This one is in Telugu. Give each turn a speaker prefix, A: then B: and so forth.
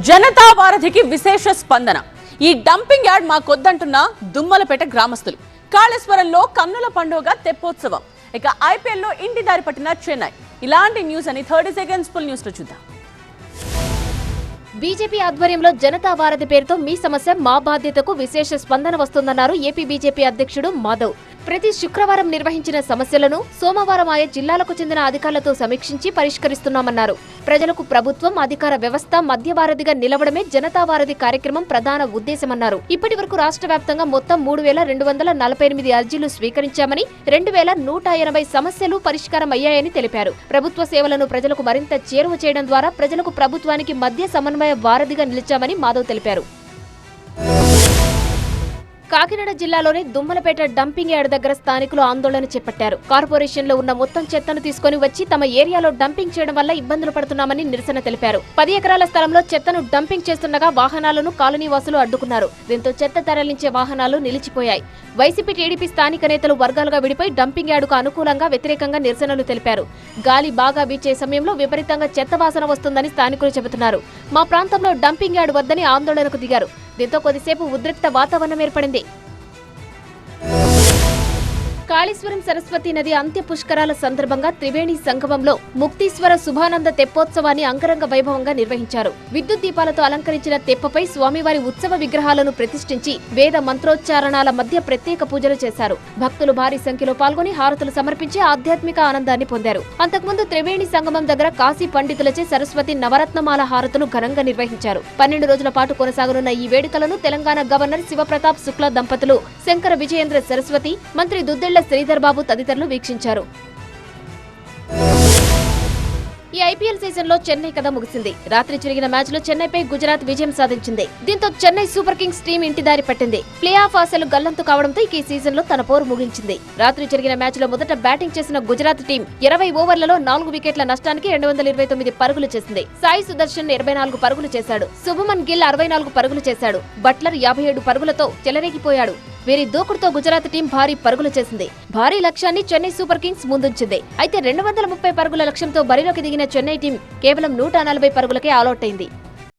A: జనతా వారధికి విశేష స్పందన. ఈ డంపింగ్ యార్డ్ మాకొద్దంటున్న దుమ్మలపేట గ్రామస్తులు. కాళేశ్వరంలో కన్నుల పండుగ తెప్పోత్సవం. ఇక ఐపీఎల్లో ఇంటి దారి పట్టిన చెన్నై. ఇలాంటి న్యూస్ అని 30 సెకండ్స్ ఫుల్ న్యూస్ లో చూద్దాం.
B: బీజేపీ ఆధ్వర్యంలో జనతా వారధి పేరుతో మీ సమస్య మా బాధ్యతకు విశేష స్పందన వస్తుందన్నారు ఏపీ బీజేపీ అధ్యక్షుడు మాధవ్. ప్రతి శుక్రవారం నిర్వహించిన సమస్యలను సోమవారం ఆయా జిల్లాలకు చెందిన అధికారులతో సమీక్షించి పరిష్కరిస్తున్నామన్నారు. ప్రజలకు ప్రభుత్వం అధికార వ్యవస్థ మధ్య వారధిగా నిలవడమే జనతా వారధి కార్యక్రమం ప్రధాన ఉద్దేశమన్నారు. ఇప్పటి వరకు రాష్ట్ర వ్యాప్తంగా మొత్తం 3248 అర్జీలు స్వీకరించామని, 2180 సమస్యలు పరిష్కారం అయ్యాయని తెలిపారు. ప్రభుత్వ సేవలను ప్రజలకు మరింత చేరువ చేయడం ద్వారా ప్రజలకు ప్రభుత్వానికి మధ్య సమన్వయ వారధిగా నిలిచామని మాధవ్ తెలిపారు. కాకినాడ జిల్లాలోని దుమ్మలపేట డంపింగ్ యార్డ్ దగ్గర స్థానికులు ఆందోళన చేపట్టారు. కార్పొరేషన్ లో ఉన్న మొత్తం చెత్తను తీసుకుని వచ్చి తమ ఏరియాలో డంపింగ్ చేయడం వల్ల ఇబ్బందులు పడుతున్నామని నిరసన తెలిపారు. 10 ఎకరాల స్థలంలో చెత్తను డంపింగ్ చేస్తుండగా వాహనాలను కాలనీ వాసులు అడ్డుకున్నారు. దీంతో చెత్త తరలించే వాహనాలు నిలిచిపోయాయి. వైసీపీ, టీడీపీ స్థానిక నేతలు వర్గాలుగా విడిపోయి డంపింగ్ యార్డుకు అనుకూలంగా వ్యతిరేకంగా నిరసనలు తెలిపారు. గాలి బాగా వీచే సమయంలో విపరీతంగా చెత్త వాసన వస్తుందని స్థానికులు చెబుతున్నారు. మా ప్రాంతంలో డంపింగ్ యార్డు వద్దని ఆందోళనకు దిగారు. దీంతో కొద్దిసేపు ఉద్రిక్త వాతావరణం ఏర్పడింది. కాళేశ్వరం సరస్వతి నది అంత్య పుష్కరాల సందర్భంగా త్రివేణి సంగమంలో ముక్తీశ్వర శుభానంద తెప్పోత్సవాన్ని అంగరంగ వైభవంగా నిర్వహించారు. విద్యుత్ దీపాలతో అలంకరించిన తెప్పపై స్వామివారి ఉత్సవ విగ్రహాలను ప్రతిష్ఠించి వేద మంత్రోచ్చారణాల మధ్య ప్రత్యేక పూజలు చేశారు. భక్తులు భారీ సంఖ్యలో పాల్గొని హారతులు సమర్పించి ఆధ్యాత్మిక ఆనందాన్ని పొందారు. అంతకుముందు త్రివేణి సంగమం దగ్గర కాశీ పండితులచే సరస్వతి నవరత్నమాల హారతులు ఘనంగా నిర్వహించారు. 12 రోజుల పాటు కొనసాగనున్న ఈ వేడుకలను తెలంగాణ గవర్నర్ శివప్రతాప్ శుక్లా దంపతులు, శంకర విజయేంద్ర సరస్వతి, మంత్రి దుద్దిళ్ల శ్రీధర్ బాబు తదితరులు వీక్షించారు. ఈ ఐపీఎల్ సీజన్ లో చెన్నై కథ ముగిసింది. రాత్రి జరిగిన మ్యాచ్ లో చెన్నైపై గుజరాత్ విజయం సాధించింది. దీంతో చెన్నై సూపర్ కింగ్స్ టీం ఇంటి దారి పట్టింది. ప్లే ఆఫ్ ఆశలు గల్లంతు కావడంతో ఈ సీజన్ లో తన పోరు ముగించింది. రాత్రి జరిగిన మ్యాచ్ లో మొదట బ్యాటింగ్ చేసిన గుజరాత్ టీం 20 ఓవర్లలో 4 వికెట్ల నష్టానికి 229 పరుగులు చేసింది. సాయి సుదర్శన్ 24 పరుగులు చేశాడు. శుభమన్ గిల్ 64 పరుగులు చేశాడు. బట్లర్ 57 పరుగులతో చెలరేగిపోయాడు. వీరి దూకుడుతో గుజరాత్ టీం భారీ పరుగులు చేసింది. భారీ లక్ష్యాన్ని చెన్నై సూపర్ కింగ్స్ ముందుంచింది. అయితే 230 పరుగుల లక్ష్యంతో బరిలోకి దిగిన చెన్నై టీం కేవలం 140 పరుగులకే ఆలౌట్ అయింది.